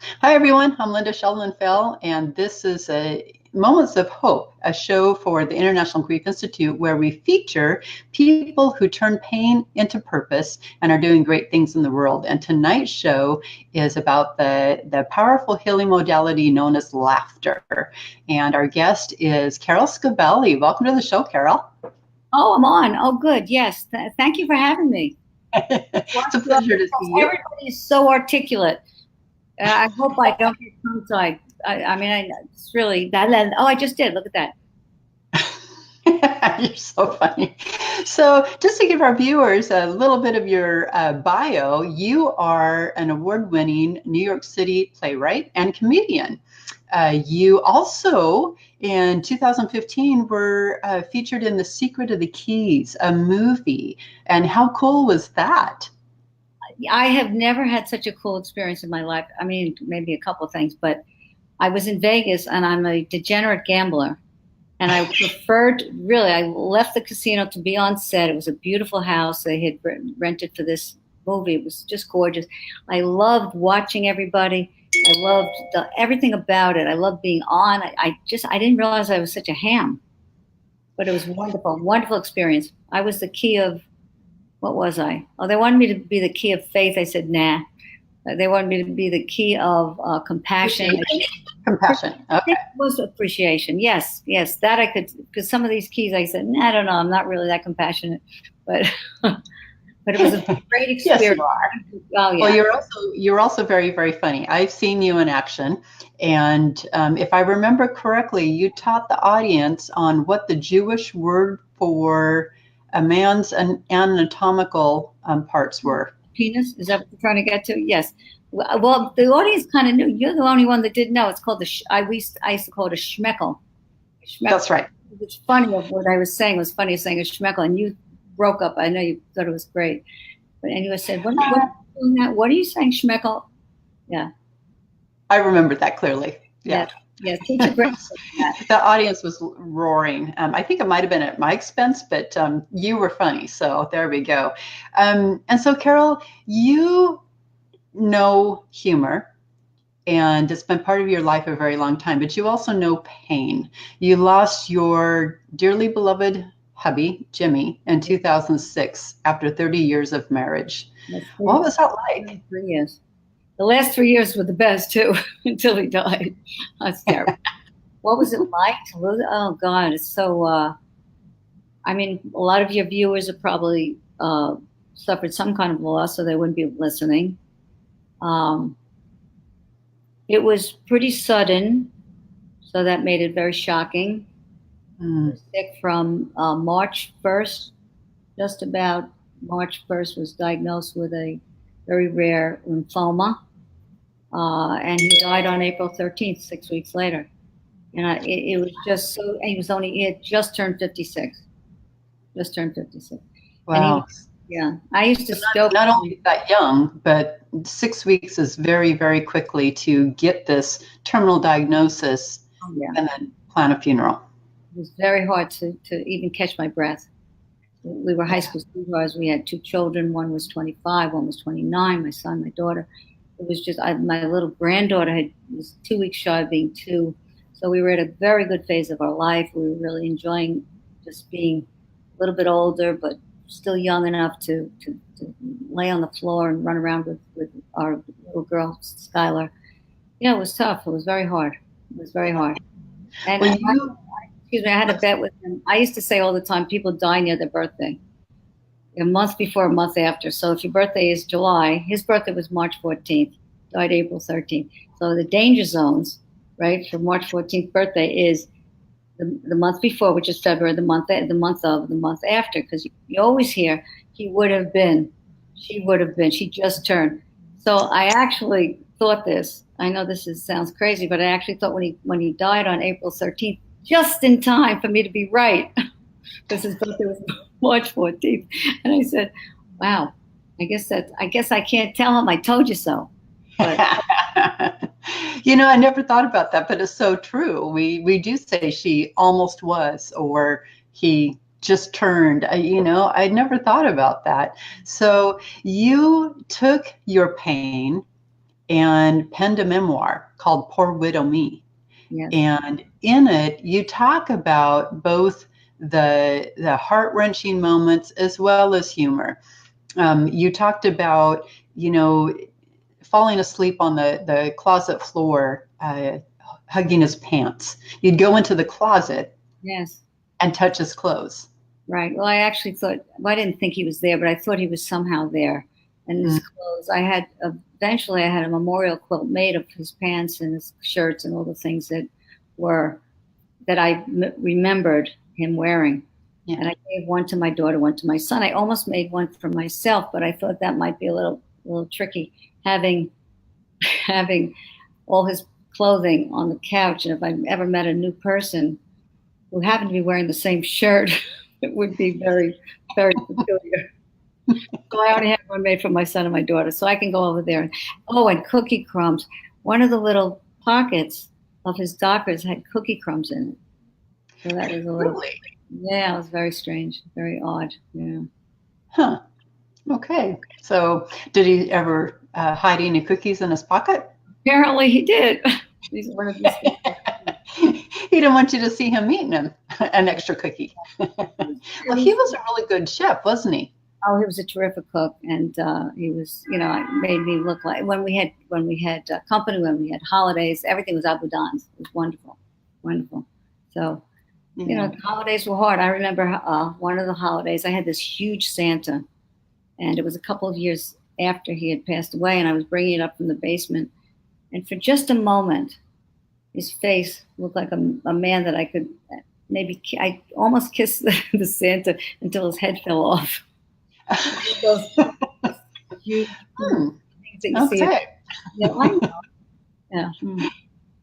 Hi, everyone. I'm Linda Sheldon-Fell, and this is Moments of Hope, a show for the International Grief Institute where we feature people who turn pain into purpose and are doing great things in the world. And tonight's show is about the powerful healing modality known as laughter. And our guest is Carol Scibelli. Welcome to the show, Carol. Oh, I'm on. Oh, good. Yes. Thank you for having me. It's a pleasure to see you. Everybody is so articulate. I hope I don't get tongue-tied. It's really that. Oh, I just did. Look at that. You're so funny. So just to give our viewers a little bit of your bio, you are an award-winning New York City playwright and comedian. You also, in 2015, were featured in The Secret of the Keys, a movie. And how cool was that? I have never had such a cool experience in my life. I mean, maybe a couple of things, but I was in Vegas and I'm a degenerate gambler. And I I left the casino to be on set. It was a beautiful house they had rented for this movie. It was just gorgeous. I loved watching everybody. I loved everything about it. I loved being on. I didn't realize I was such a ham, but it was wonderful, wonderful experience. I was the key of, what was I? Oh, they wanted me to be the key of faith. I said, nah. They wanted me to be the key of compassion. Compassion. Okay. It was appreciation. Yes. That I could, because some of these keys, I said, I don't know. I'm not really that compassionate, but but it was a great experience. Yes, you are. Oh, yeah. Well, you're also very, very funny. I've seen you in action, and if I remember correctly, you taught the audience on what the Jewish word for a man's anatomical parts were. Penis? Is that what you're trying to get to? Yes. Well, the audience kind of knew. You're the only one that didn't know. It's called I used to call it a schmeckel. That's right. It's funny of what I was saying was funny saying a schmeckel, and you broke up. I know you thought it was great, but anyway, said, "What are you saying, schmeckel?" Yeah. I remember that clearly. Yeah. Yeah, teacher Grace. The audience was roaring. I think it might have been at my expense, but you were funny. So there we go. And so, Carol, you know humor, and it's been part of your life a very long time, but you also know pain. You lost your dearly beloved hubby, Jimmy, in 2006 after 30 years of marriage. What was that like? 3 years. The last 3 years were the best, too, until he died. That's terrible. What was it like to lose? Oh, God, it's so... a lot of your viewers have probably suffered some kind of loss, so they wouldn't be listening. It was pretty sudden, so that made it very shocking. I was sick from March 1st. Just about March 1st was diagnosed with a very rare lymphoma. And he died on April 13th, 6 weeks later. And it was just so, he had just turned 56. Just turned 56. Wow. I used to joke. Not only that young, but 6 weeks is very, very quickly to get this terminal diagnosis and then plan a funeral. It was very hard to even catch my breath. We were high school sweethearts. We had 2 children. One was 25, one was 29, my son, my daughter. It was just, my little granddaughter was 2 weeks shy of being 2. So we were at a very good phase of our life. We were really enjoying just being a little bit older, but still young enough to lay on the floor and run around with our little girl, Skylar. It was tough. It was very hard. It was very hard. And I had a bet with him. I used to say all the time, people die near their birthday. A month before, a month after. So if your birthday is July, his birthday was March 14th, died April 13th. So the danger zones, right, for March 14th birthday is the month before, which is February, the month after, because you always hear, he would have been, she would have been, she just turned. So I actually thought this. I know sounds crazy, but I actually thought when he died on April 13th, just in time for me to be right, because his birthday was March 14th. And I said, wow, I guess I can't tell him I told you so. But I never thought about that, but it's so true. We do say she almost was, or he just turned. I never thought about that. So you took your pain and penned a memoir called Poor Widow Me. Yes. And in it, you talk about both the heart-wrenching moments as well as humor. You talked about, falling asleep on the closet floor, hugging his pants. You'd go into the closet, yes, and touch his clothes. Right. Well, I actually thought, well, I didn't think he was there, but I thought he was somehow there. And his clothes, eventually I had a memorial quilt made of his pants and his shirts and all the things that I remembered him wearing. Yeah. And I gave one to my daughter, one to my son. I almost made one for myself, but I thought that might be a little tricky, having all his clothing on the couch. And if I ever met a new person who happened to be wearing the same shirt, it would be very, very peculiar. So I already have one made for my son and my daughter, so I can go over there. And cookie crumbs. One of the little pockets of his Dockers had cookie crumbs in it. So that was a little, really? Yeah, it was very strange, very odd. Yeah. Huh. Okay. So did he ever hide any cookies in his pocket? Apparently he did. He's one of these He didn't want you to see him eating an extra cookie. Well, he was a really good chef, wasn't he? Oh, he was a terrific cook, and he was, made me look like when we had company, when we had holidays, everything was abundance. It was wonderful, wonderful. So, the holidays were hard. I remember one of the holidays, I had this huge Santa, and it was a couple of years after he had passed away, and I was bringing it up from the basement, and for just a moment, his face looked like a man that I could I almost kissed the Santa until his head fell off. Those huge things that you see. Yeah, I know.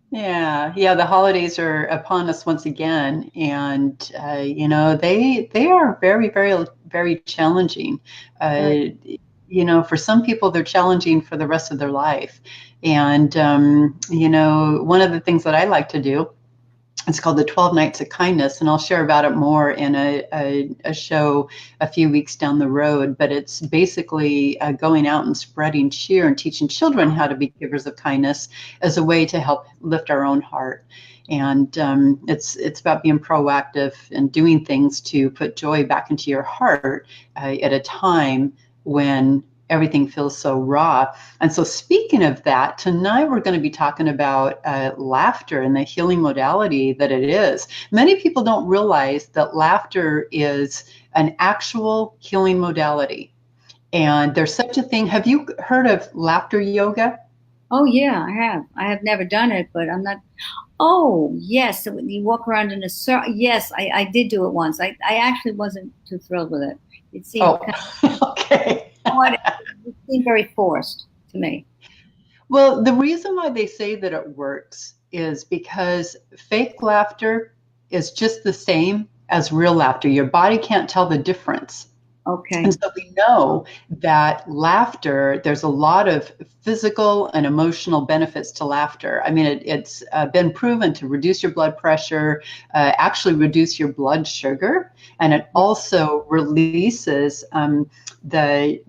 Yeah. The holidays are upon us once again, and they are very, very, very challenging. For some people, they're challenging for the rest of their life. And one of the things that I like to do, it's called the 12 Nights of Kindness, and I'll share about it more in a show a few weeks down the road. But it's basically going out and spreading cheer and teaching children how to be givers of kindness as a way to help lift our own heart. And it's about being proactive and doing things to put joy back into your heart at a time when everything feels so raw. And so speaking of that, tonight we're going to be talking about laughter and the healing modality that it is. Many people don't realize that laughter is an actual healing modality. And there's such a thing. Have you heard of laughter yoga? Oh, yeah, I have. I have never done it, but I'm not. Oh, yes. So you walk around in a circle. Yes, I did do it once. I actually wasn't too thrilled with it. It seemed okay. It seemed very forced to me. Well, the reason why they say that it works is because fake laughter is just the same as real laughter. Your body can't tell the difference. Okay. And so we know that laughter, there's a lot of physical and emotional benefits to laughter. I mean, it's been proven to reduce your blood pressure, actually reduce your blood sugar, and it also releases the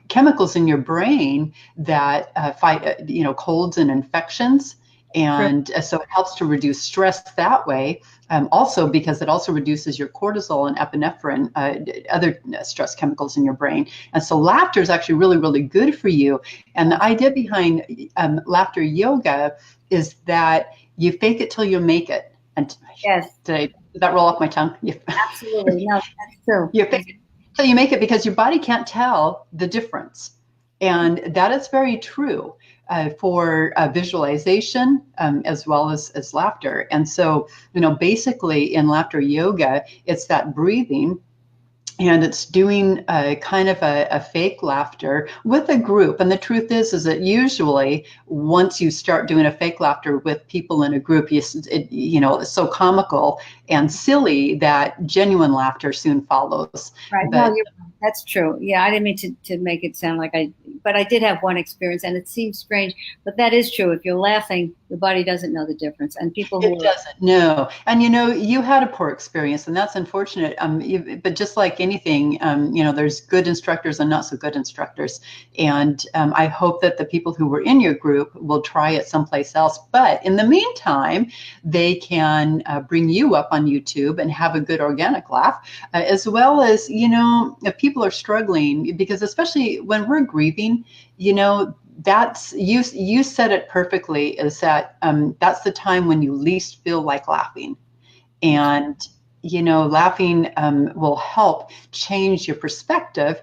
chemicals in your brain that fight, colds and infections. And so it helps to reduce stress that way. Also, because it also reduces your cortisol and epinephrine, other stress chemicals in your brain. And so laughter is actually really, really good for you. And the idea behind laughter yoga is that you fake it till you make it. And yes, did that roll off my tongue? Absolutely. No, that's true. You fake it till you make it because your body can't tell the difference. And that is very true. For visualization as well as laughter. And so, basically in laughter yoga, it's that breathing, and it's doing kind of a fake laughter with a group. And the truth is that usually once you start doing a fake laughter with people in a group, it's so comical and silly that genuine laughter soon follows. Right. But, that's true. Yeah, I didn't mean to make it sound like but I did have one experience, and it seems strange, but that is true. If you're laughing, your body doesn't know the difference, and people who doesn't know. And you had a poor experience, and that's unfortunate. But just like anything, there's good instructors and not so good instructors. And I hope that the people who were in your group will try it someplace else. But in the meantime, they can bring you up on YouTube and have a good organic laugh, as well as, if people are struggling, because especially when we're grieving, that's you said it perfectly, is that that's the time when you least feel like laughing. And laughing will help change your perspective,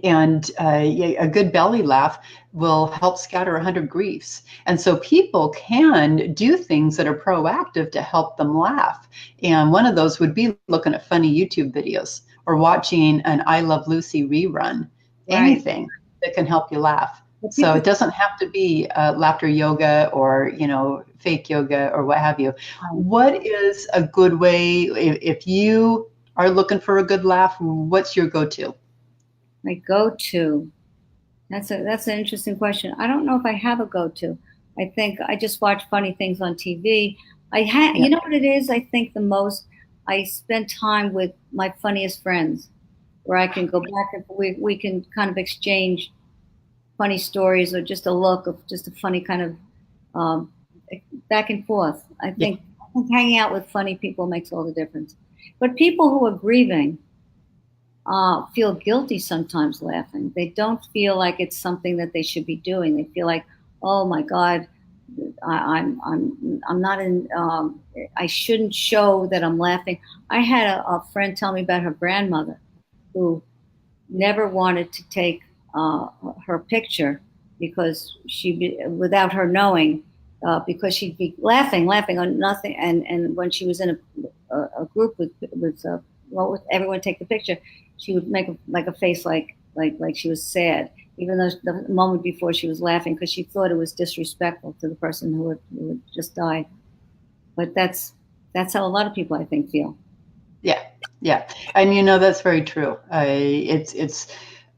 and a good belly laugh will help scatter 100 griefs. And so people can do things that are proactive to help them laugh. And one of those would be looking at funny YouTube videos or watching an I Love Lucy rerun, anything that can help you laugh. So it doesn't have to be laughter yoga or, fake yoga or what have you. What is a good way, if you are looking for a good laugh, what's your go-to? My go-to? That's an interesting question. I don't know if I have a go-to. I think I just watch funny things on TV. You know what it is? I think the most, I spend time with my funniest friends, where I can go back and we can kind of exchange funny stories, or just a look of just a funny kind of back and forth. I think hanging out with funny people makes all the difference. But people who are grieving feel guilty sometimes laughing. They don't feel like it's something that they should be doing. They feel like, oh my God, I'm not in. I shouldn't show that I'm laughing. I had a friend tell me about her grandmother, who never wanted to take her picture because without her knowing, because she'd be laughing on nothing. And when she was in a group with everyone take the picture, she would make a face like she was sad, even though the moment before she was laughing, because she thought it was disrespectful to the person who had just died. But that's how a lot of people, I think, feel. Yeah, and that's very true. It's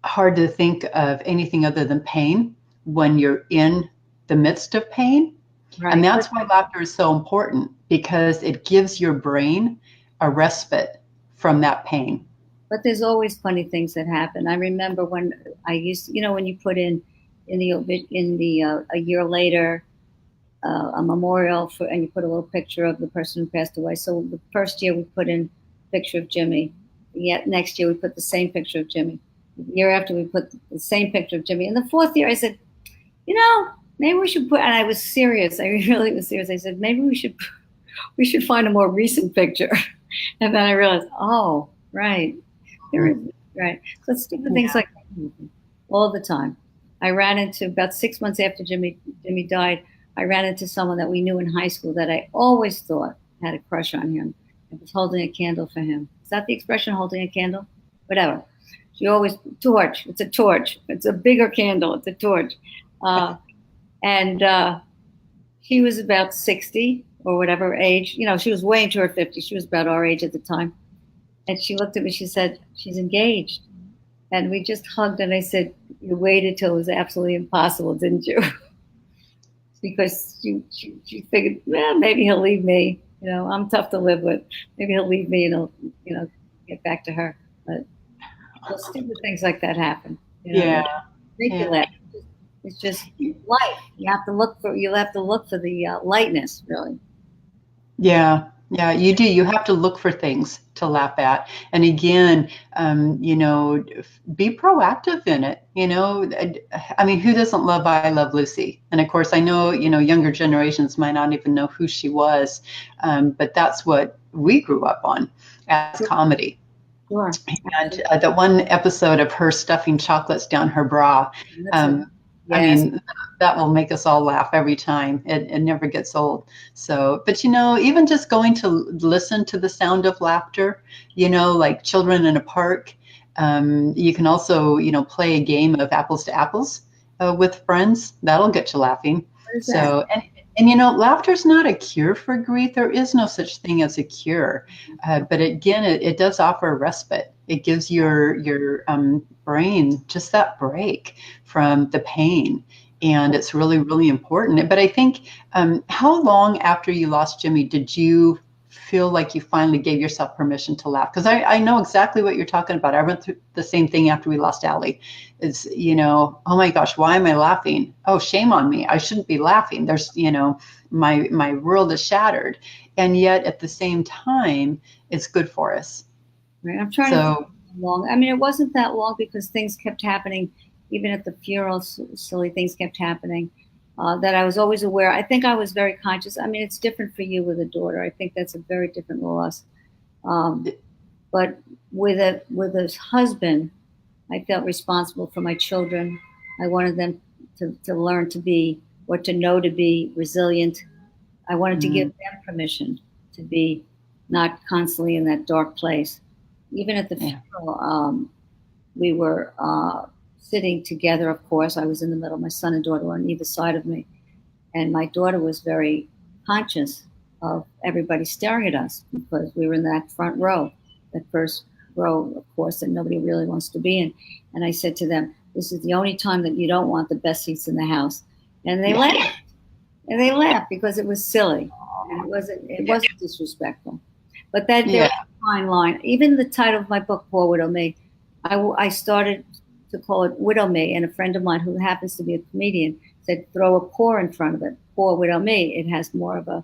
hard to think of anything other than pain when you're in the midst of pain. Right. And that's why laughter is so important, because it gives your brain a respite from that pain. But there's always funny things that happen. I remember when I used to, when you put in the a year later, a memorial and you put a little picture of the person who passed away. So the first year we put in a picture of Jimmy. Yet next year we put the same picture of Jimmy. The year after we put the same picture of Jimmy. And the fourth year I said, maybe we should put, and I was serious. I really was serious. I said, maybe we should find a more recent picture. And then I realized, oh, right. Right. So stupid things like that all the time. I ran into, about 6 months after Jimmy died, I ran into someone that we knew in high school that I always thought had a crush on him. I was holding a candle for him. Is that the expression, holding a candle? Whatever. She always, torch. It's a torch. It's a bigger candle. It's a torch. And she was about 60 or whatever age. She was way into her 50s. She was about our age at the time. And she looked at me, she said, she's engaged. And we just hugged, and I said, you waited till it was absolutely impossible, didn't you? Because she figured, well, maybe he'll leave me. I'm tough to live with. Maybe he'll leave me and he'll, get back to her. But stupid things like that happen. Make you laugh. It's just life. You have to look for the lightness, really. Yeah, you do. You have to look for things to laugh at. And again, be proactive in it. Who doesn't love I Love Lucy? And of course, I know, younger generations might not even know who she was. But that's what we grew up on as comedy. Sure. And the one episode of her stuffing chocolates down her bra, yes. That will make us all laugh every time. It never gets old. So, but even just going to listen to the sound of laughter, like children in a park. You can also, play a game of apples to apples with friends. That'll get you laughing. So, and laughter's not a cure for grief. There is no such thing as a cure. But again, it does offer a respite. It gives your brain just that break from the pain. And it's really, really important. But I think, how long after you lost Jimmy did you feel like you finally gave yourself permission to laugh? Because I know exactly what you're talking about. I went through the same thing after we lost Allie. It's, oh my gosh, why am I laughing? Oh, shame on me. I shouldn't be laughing. There's, my world is shattered. And yet at the same time, it's good for us. Right. I'm trying to think long. I mean, it wasn't that long because things kept happening. Even at the funeral, silly things kept happening. That I was always aware. I think I was very conscious. I mean, it's different for you with a daughter. I think that's a very different loss. But with a husband, I felt responsible for my children. I wanted them to learn to be, or to know to be resilient. I wanted to give them permission to be not constantly in that dark place. Even at the funeral, we were sitting together, of course. I was in the middle. My son and daughter were on either side of me. And my daughter was very conscious of everybody staring at us because we were in that front row, that first row, of course, that nobody really wants to be in. And I said to them, this is the only time that you don't want the best seats in the house. And they laughed. And they laughed because it was silly. And it wasn't disrespectful. But that there was a fine line. Even the title of my book, Poor Widow Me, I started to call it Widow Me, and a friend of mine who happens to be a comedian said, throw a poor in front of it. Poor Widow Me. It has more of a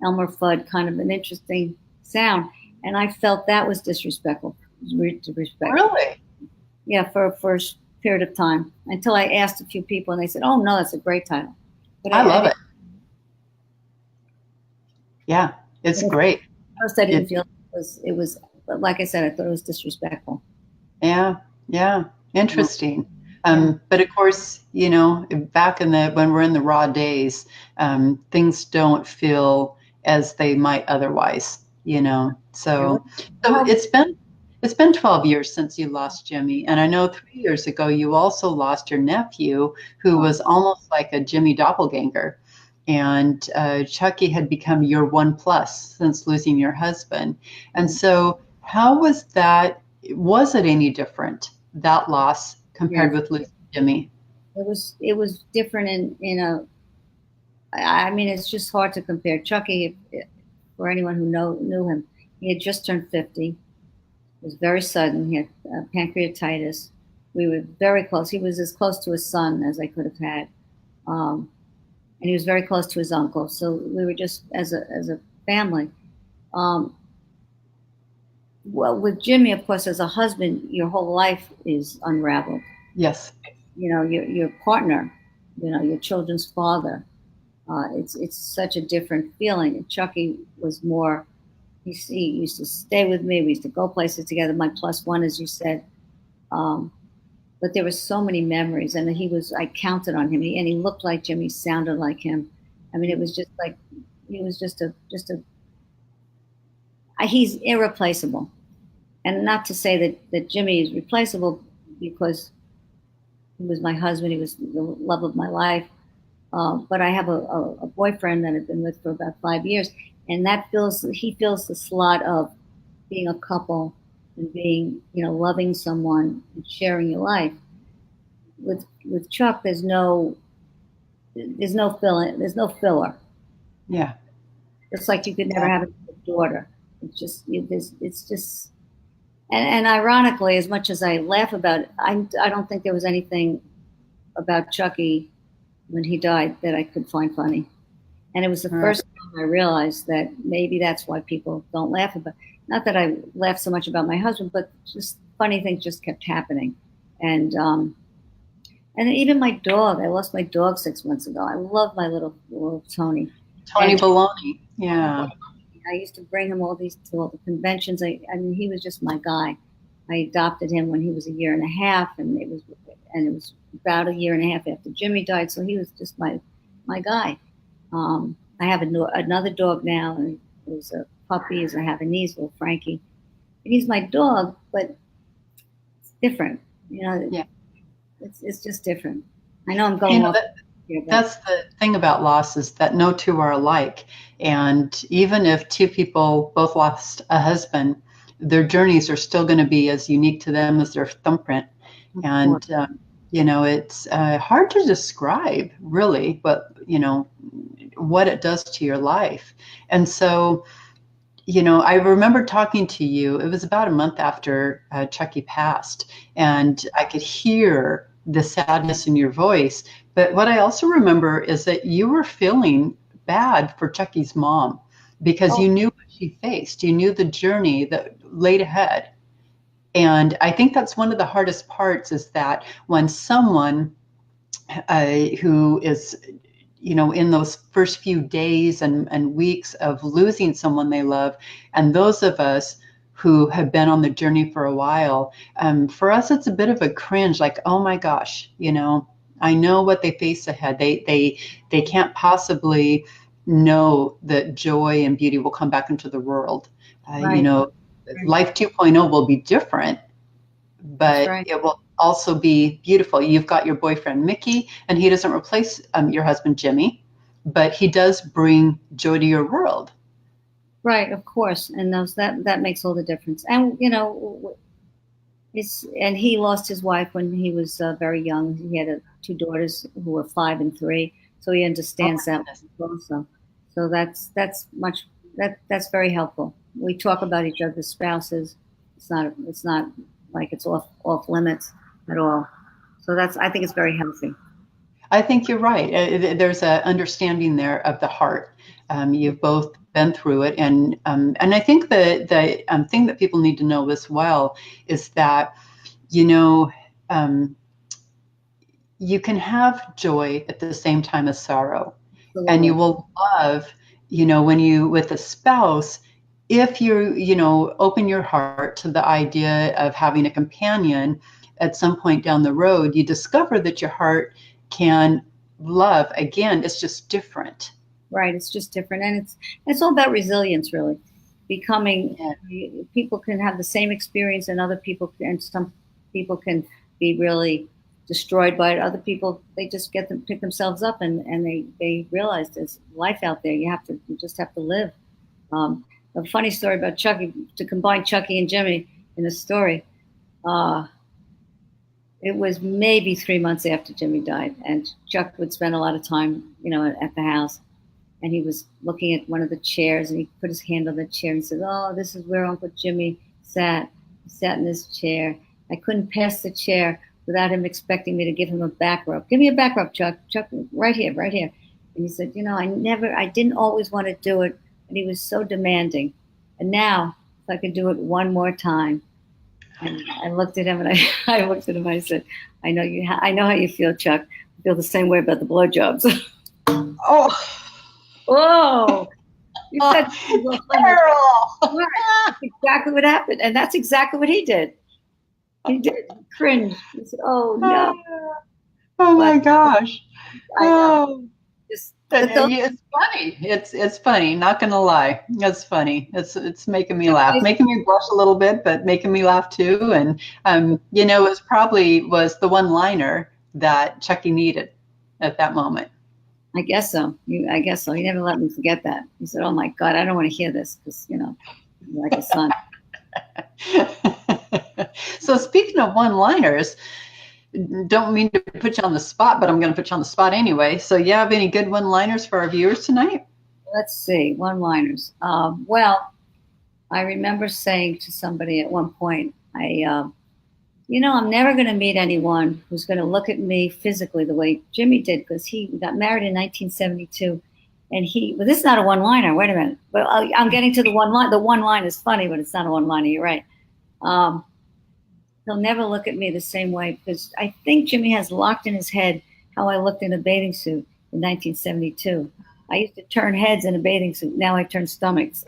Elmer Fudd kind of an interesting sound. And I felt that was disrespectful. Really? Yeah, for a period of time. Until I asked a few people and they said, oh no, that's a great title. But I love it. Yeah, it's great. First I didn't feel it was, but like I said, I thought it was disrespectful. Yeah. Interesting. But of course, back when we're in the raw days, things don't feel as they might otherwise, So it's been 12 years since you lost Jimmy. And I know 3 years ago, you also lost your nephew, who was almost like a Jimmy doppelganger. And Chucky had become your 1+ since losing your husband. And so how was that? Was it any different, that loss, compared with losing Jimmy? It was different I mean, it's just hard to compare. Chucky, for anyone who knew him, he had just turned 50. It was very sudden. He had pancreatitis. We were very close. He was as close to his son as I could have had. And he was very close to his uncle. So we were just, as a family. Well, with Jimmy, of course, as a husband, your whole life is unraveled. Yes. Your partner, your children's father. It's such a different feeling. And Chucky was more, he used to stay with me. We used to go places together, my +1, as you said. But there were so many memories, and I counted on him, and he looked like Jimmy, sounded like him. I mean, it was just like, he was he's irreplaceable. And not to say that Jimmy is replaceable, because he was my husband, he was the love of my life. But I have a boyfriend that I've been with for about 5 years, and he fills the slot of being a couple and being, loving someone and sharing your life. With Chuck, there's no filler. Yeah. It's like you could never have a daughter. It's just, and ironically, as much as I laugh about it, I don't think there was anything about Chucky when he died that I could find funny. And it was the first time I realized that maybe that's why people don't laugh about it. Not that I laughed so much about my husband, but just funny things just kept happening. And even my dog, I lost my dog 6 months ago. I love my little Tony. Tony Baloney. Yeah. I used to bring him to all the conventions. I mean, he was just my guy. I adopted him when he was 1.5 years, and it was about 1.5 years after Jimmy died. So he was just my guy. I have another dog now, and it was a puppy. Is a Havanese, little Frankie. And he's my dog, but it's different. Yeah. It's just different. I know I'm going off. That's the thing about loss, is that no two are alike. And even if two people both lost a husband, their journeys are still going to be as unique to them as their thumbprint. And, it's hard to describe really, but, what it does to your life. And so, I remember talking to you. It was about a month after Chucky passed, and I could hear the sadness in your voice. But what I also remember is that you were feeling bad for Chucky's mom because Oh, you knew what she faced. You knew the journey that laid ahead. And I think that's one of the hardest parts is that when someone who is in those first few days and weeks of losing someone they love, and those of us who have been on the journey for a while, for us, it's a bit of a cringe, like, oh my gosh, I know what they face ahead. They can't possibly know that joy and beauty will come back into the world. right. Life 2.0 will be different, That's but right. it will also be beautiful. You've got your boyfriend, Mickey, and he doesn't replace your husband, Jimmy, but he does bring joy to your world. Right, of course. And that makes all the difference. And, and he lost his wife when he was very young. He had two daughters who were 5 and 3. So he Oh, understands my that goodness. also. So that's very helpful. We talk about each other's spouses. It's not like it's off limits at all. So I think it's very healthy. I think you're right. There's an understanding there of the heart. You've both been through it, and I think the thing that people need to know as well is that you know um, you can have joy at the same time as sorrow, and you Absolutely. will love, when you with a spouse, if you open your heart to the idea of having a companion at some point down the road, you discover that your heart can love again. It's just different. Right. It's just different. And it's all about resilience, really. Becoming Yeah. People can have the same experience, and some people can be really destroyed by it. Other people, they just pick themselves up, and they realize there's life out there. You just have to live. A funny story about Chucky, to combine Chucky and Jimmy in a story. Uh, it was maybe 3 months after Jimmy died, and Chuck would spend a lot of time, at the house, and he was looking at one of the chairs, and he put his hand on the chair and said, "Oh, this is where Uncle Jimmy sat. He sat in this chair. I couldn't pass the chair without him expecting me to give him a back rub. Give me a back rub, Chuck. Chuck, right here, right here." And he said, I didn't always want to do it, and he was so demanding. And now, if I could do it one more time. And I looked at him, and I looked at him, and I said, I know how you feel, Chuck. I feel the same way about the blowjobs." Oh, Whoa. You said Carol. that's exactly what happened. And that's exactly what he did. He did cringe. He said, "Oh no." Oh my But gosh. I know. Oh. But those It's funny. It's funny. Not gonna lie. It's funny. It's making me laugh, making me blush a little bit, but making me laugh too. And it was the one-liner that Chucky needed at that moment. I guess so. I guess so. He never let me forget that. He said, "Oh my God, I don't want to hear this," because you're like a son. So speaking of one-liners, don't mean to put you on the spot, but I'm going to put you on the spot anyway. So, you have any good one-liners for our viewers tonight? Let's see, one-liners. Well, I remember saying to somebody at one point, I'm never going to meet anyone who's going to look at me physically the way Jimmy did, because he got married in 1972. And this is not a one-liner. Wait a minute. But I'm getting to the one line. The one line is funny, but it's not a one-liner. You're right. He'll never look at me the same way, because I think Jimmy has locked in his head how I looked in a bathing suit in 1972. I used to turn heads in a bathing suit. Now I turn stomachs.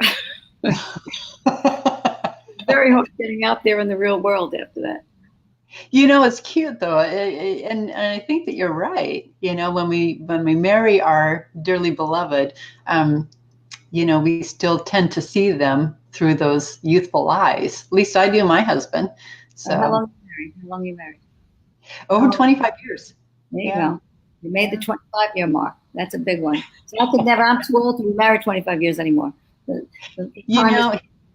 Very hard getting out there in the real world after that. It's cute though, and I think that you're right. When we marry our dearly beloved, we still tend to see them through those youthful eyes. At least I do my husband. So How long are you married? How long are you married? over 25 years. There you go. You made the 25-year mark. That's a big one. So I'm too old to be married 25 years anymore.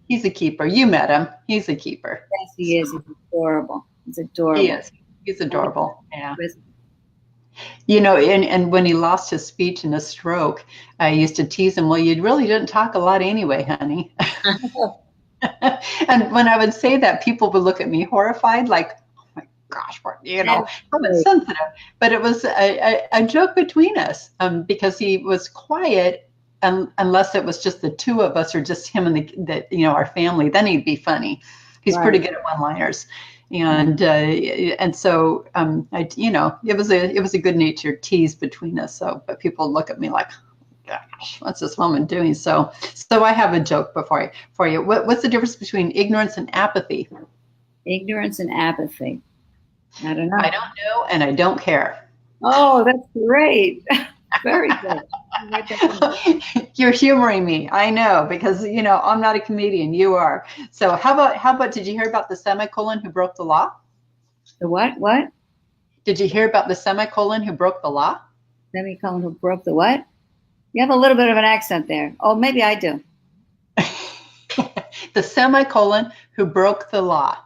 He's a keeper. You met him. He's a keeper. Yes, he is. He's adorable. He's adorable. He is. He's adorable. Yeah. And when he lost his speech in a stroke, I used to tease him, well, you really didn't talk a lot anyway, honey. And when I would say that, people would look at me horrified, like, oh my gosh, how insensitive. But it was a joke between us, because he was quiet, unless it was just the two of us or just him and our family. Then he'd be funny. He's pretty good at one-liners. And so it was a good-natured tease between us. So, but people look at me like, gosh, what's this woman doing? So I have a joke for you. What's the difference between ignorance and apathy? Ignorance and apathy. I don't know. I don't know, and I don't care. Oh, that's great. Very good. You're humoring me. I know, because I'm not a comedian. You are. So how about did you hear about the semicolon who broke the law? The what? Did you hear about the semicolon who broke the law? Semicolon who broke the what? You have a little bit of an accent there. Oh, maybe I do. The semicolon who broke the law.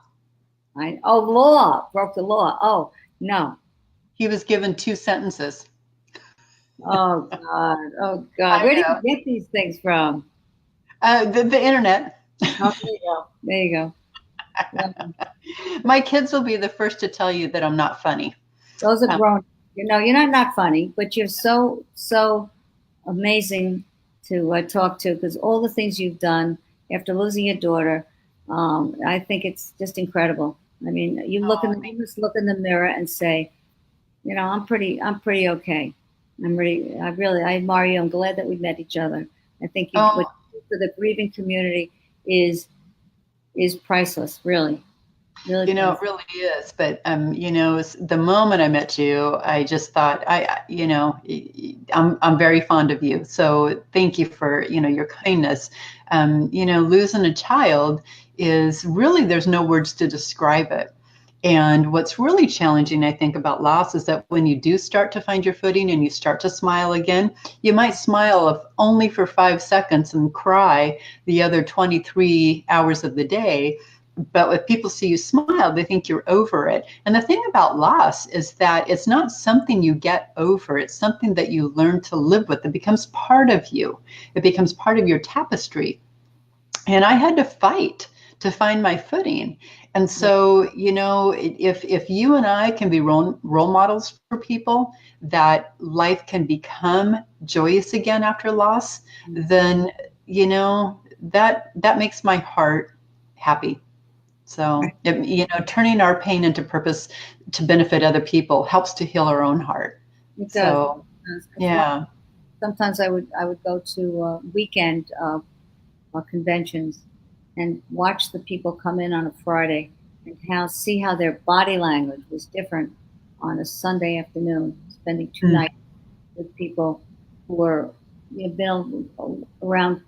Law. Broke the law. Oh, no. He was given 2 sentences. Oh, God. Where do you get these things from? The internet. Oh, there you go. Yeah. My kids will be the first to tell you that I'm not funny. Those are grown. You're not funny, but you're so amazing to talk to, because all the things you've done after losing your daughter, I think it's just incredible. I mean, you just look in the mirror and say, I'm pretty okay. I admire you. I'm glad that we met each other. I think what you do for the grieving community is priceless, really. Really, it really is. But the moment I met you, I just thought, I'm very fond of you. So thank you for your kindness. Losing a child is really, there's no words to describe it. And what's really challenging, I think, about loss is that when you do start to find your footing and you start to smile again, you might smile only for 5 seconds and cry the other 23 hours of the day. But if people see you smile, they think you're over it. And the thing about loss is that it's not something you get over. It's something that you learn to live with. It becomes part of you. It becomes part of your tapestry. And I had to fight to find my footing. And so, if you and I can be role models for people, that life can become joyous again after loss, then, that makes my heart happy. So, turning our pain into purpose to benefit other people helps to heal our own heart. It does. So, yeah. Sometimes I would go to weekend conventions and watch the people come in on a Friday and see how their body language was different on a Sunday afternoon, spending 2 nights with people who were been around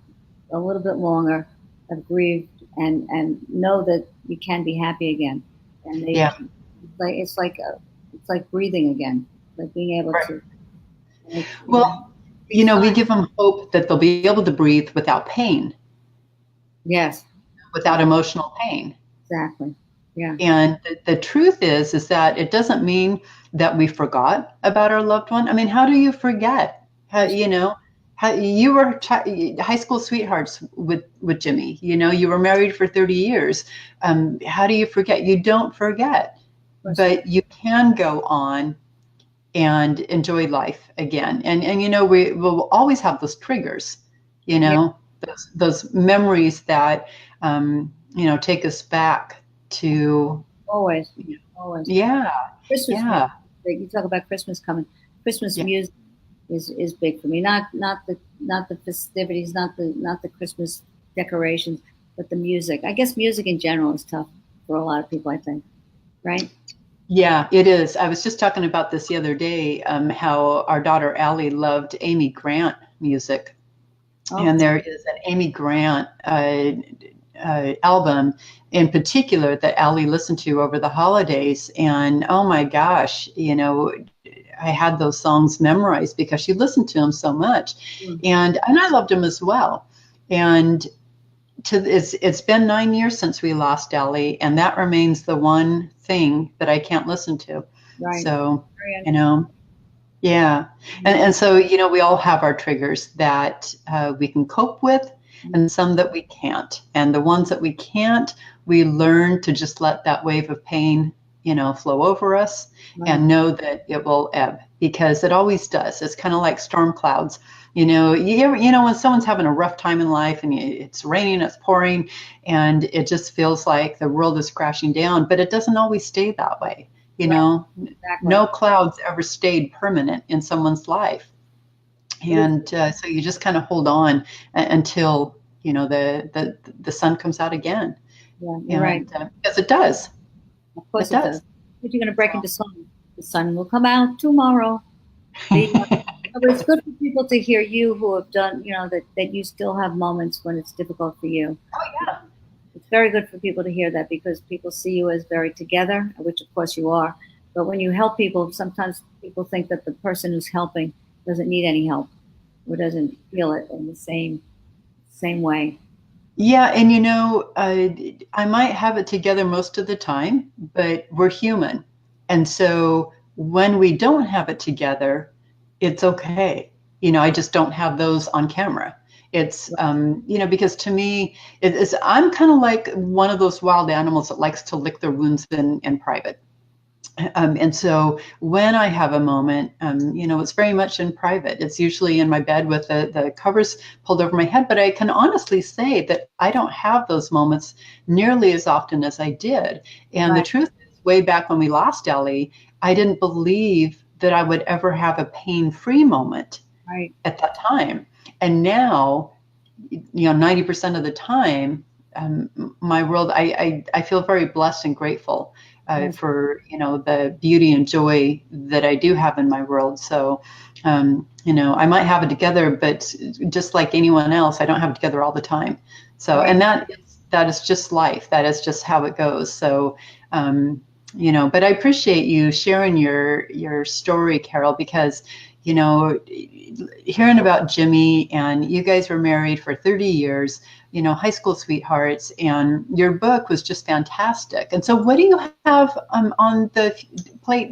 a little bit longer, have grieved, and know that you can be happy again. And it's like breathing again, like being able to. We give them hope that they'll be able to breathe without pain. Yes. Without emotional pain. Exactly. Yeah. And the truth is that it doesn't mean that we forgot about our loved one. I mean, how do you forget? How you were high school sweethearts with Jimmy. You were married for 30 years. How do you forget? You don't forget, but you can go on and enjoy life again. And we will always have those triggers. Those memories that take us back to always. Yeah. Christmas. Yeah. You talk about Christmas coming. Christmas music is big for me. Not the festivities, not the Christmas decorations, but the music. I guess music in general is tough for a lot of people, I think. Right? Yeah, it is. I was just talking about this the other day, how our daughter Allie loved Amy Grant music. Oh. And there is an Amy Grant album in particular that Allie listened to over the holidays. And oh my gosh, I had those songs memorized because she listened to them so much. Mm-hmm. And I loved them as well. And it's been 9 years since we lost Allie, and that remains the one thing that I can't listen to. Right. So, Yeah. And so, we all have our triggers that we can cope with and some that we can't. And the ones that we can't, we learn to just let that wave of pain, flow over us and know that it will ebb because it always does. It's kind of like storm clouds. When someone's having a rough time in life and it's raining, it's pouring, and it just feels like the world is crashing down, but it doesn't always stay that way. Exactly. No clouds ever stayed permanent in someone's life. And so you just kind of hold on until, the sun comes out again. Yeah, you're right. Because it does. Of course it does. If you're going to break into song, the sun will come out tomorrow. It's good for people to hear you who have done, that you still have moments when it's difficult for you. Oh, yeah. It's very good for people to hear that because people see you as very together, which of course you are. But when you help people, sometimes people think that the person who's helping doesn't need any help or doesn't feel it in the same way. Yeah, and I might have it together most of the time, but we're human. And so when we don't have it together, it's okay. I just don't have those on camera. It's, because to me, I'm kind of like one of those wild animals that likes to lick their wounds in private. And so when I have a moment, it's very much in private. It's usually in my bed with the covers pulled over my head. But I can honestly say that I don't have those moments nearly as often as I did. And the truth is, way back when we lost Ellie, I didn't believe that I would ever have a pain-free moment at that time. And now, 90% of the time, my world, I feel very blessed and grateful for, the beauty and joy that I do have in my world. So, I might have it together, but just like anyone else, I don't have it together all the time. So, and that is just life. That is just how it goes. So, but I appreciate you sharing your story, Carol, because, hearing about Jimmy, and you guys were married for 30 years, high school sweethearts, and your book was just fantastic. And so what do you have on the plate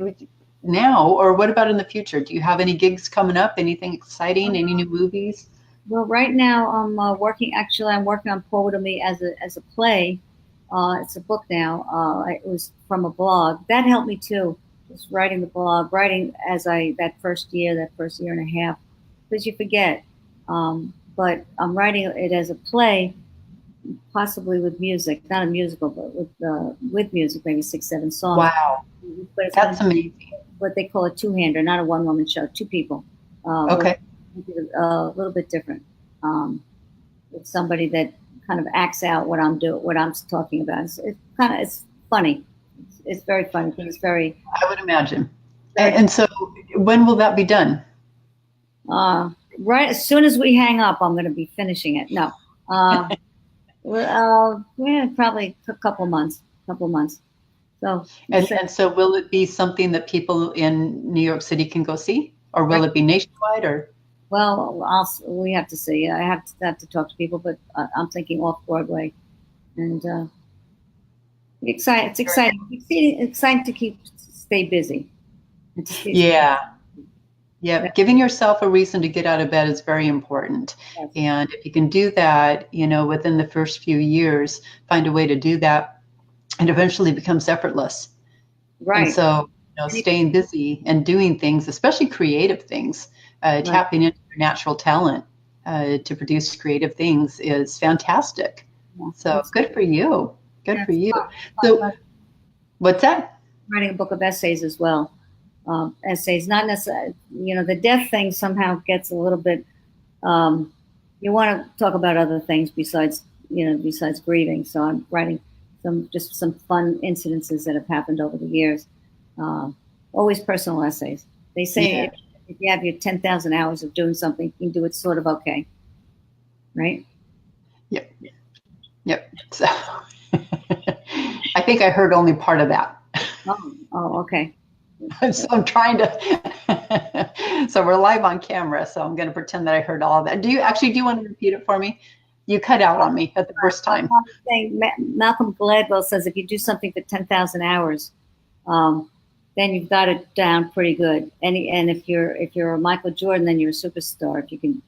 now, or what about in the future? Do you have any gigs coming up? Anything exciting? Any new movies? Well, right now I'm working on Pour With Me as a play. It's a book now. It was from a blog. That helped me too. Just writing the blog, that first year and a half, because you forget. But I'm writing it as a play, possibly with music, not a musical, but with music, maybe 6-7 songs. Wow, that's amazing. What they call a two-hander, not a one-woman show, two people. Okay. A little bit different. It's somebody that kind of acts out what I'm talking about. It's funny. It's very funny. It's very. I would imagine. And so, when will that be done? Right as soon as we hang up, I'm going to be finishing it. No, probably a couple months. So. And so, will it be something that people in New York City can go see, or will it be nationwide, or? Well, we have to see. I have to talk to people, but I'm thinking off Broadway, and it's exciting. It's exciting to stay busy. Yeah. Giving yourself a reason to get out of bed is very important. Yes. And if you can do that, within the first few years, find a way to do that, it eventually becomes effortless. Right. And so, staying busy and doing things, especially creative things, tapping into your natural talent to produce creative things is fantastic. Yeah. So good for you. Good for you. So, what's that? Writing a book of essays as well. Essays, not necessarily, the death thing somehow gets a little bit, you want to talk about other things besides grieving. So I'm writing some fun incidences that have happened over the years. Always personal essays. They say if you have your 10,000 hours of doing something, you can do it sort of okay. Right? Yep. So I think I heard only part of that. Oh, okay. So I'm trying to, so we're live on camera, so I'm going to pretend that I heard all of that. Do you want to repeat it for me? You cut out on me at the first time. Malcolm Gladwell says if you do something for 10,000 hours, then you've got it down pretty good. And if you're a Michael Jordan, then you're a superstar. If you can,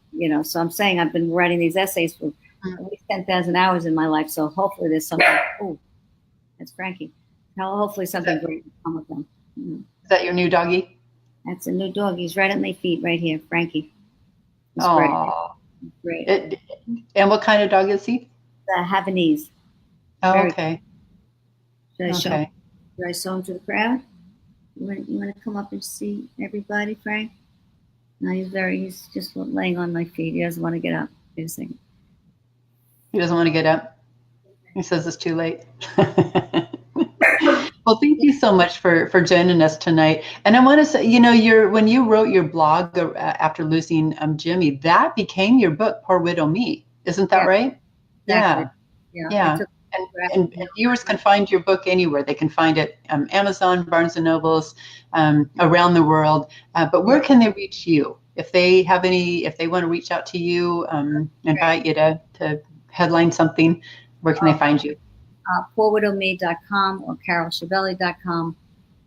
So I'm saying I've been writing these essays for at least 10,000 hours in my life. So hopefully there's something. Oh, that's Frankie. Hopefully something great will come with them. Is that your new doggy? That's a new dog. He's right at my feet, right here, Frankie. He's great. And what kind of dog is he? The Havanese. Oh, okay. Should I show him to the crowd? You want to come up and see everybody, Frank? No, he's just laying on my feet. He doesn't want to get up. Wait a second. He doesn't want to get up? He says it's too late. Well, thank you so much for joining us tonight. And I want to say, when you wrote your blog after losing Jimmy, that became your book, Poor Widow Me. Isn't that right? Exactly. Yeah. And viewers can find your book anywhere. They can find it Amazon, Barnes and Nobles, around the world. But where can they reach you if they want to reach out to you, invite you to headline something? Where can they find you? poorwidowme.com or carolschibelli.com.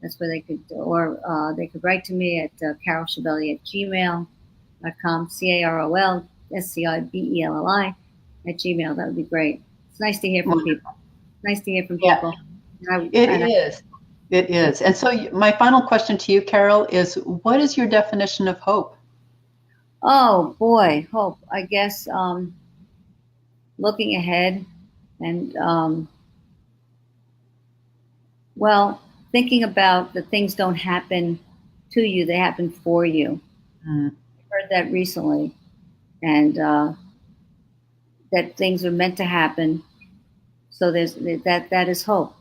That's where they could, or they could write to me at carolschibelli@gmail.com, CarolScibelli@gmail. That would be great. It's nice to hear from people. Yeah. It is. And so my final question to you, Carol, is what is your definition of hope? Oh, boy, hope. I guess looking ahead and, thinking about that things don't happen to you, they happen for you. I heard that recently. And that things are meant to happen. So there's that is hope,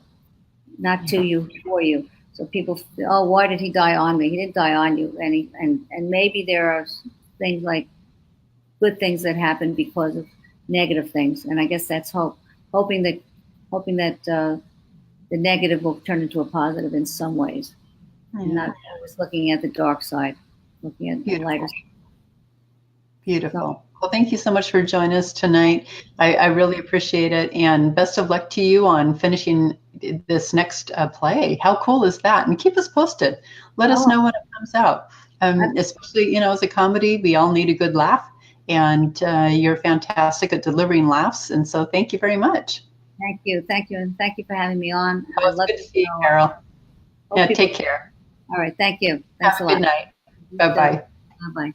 not to you, for you. So people, why did he die on me? He didn't die on you. And maybe there are things like good things that happen because of negative things. And I guess that's hope, hoping that the negative will turn into a positive in some ways, and not always looking at the dark side, looking at the lighter side. Beautiful. Well, thank you so much for joining us tonight. I really appreciate it. And best of luck to you on finishing this next play. How cool is that? And keep us posted. Let us know when it comes out. Especially, as a comedy, we all need a good laugh. And you're fantastic at delivering laughs. And so thank you very much. Thank you. And thank you for having me on. Oh, it's good to see you, Carol. Yeah, take care. All right. Thank you. Thanks a lot. Good night. Bye-bye. Bye-bye.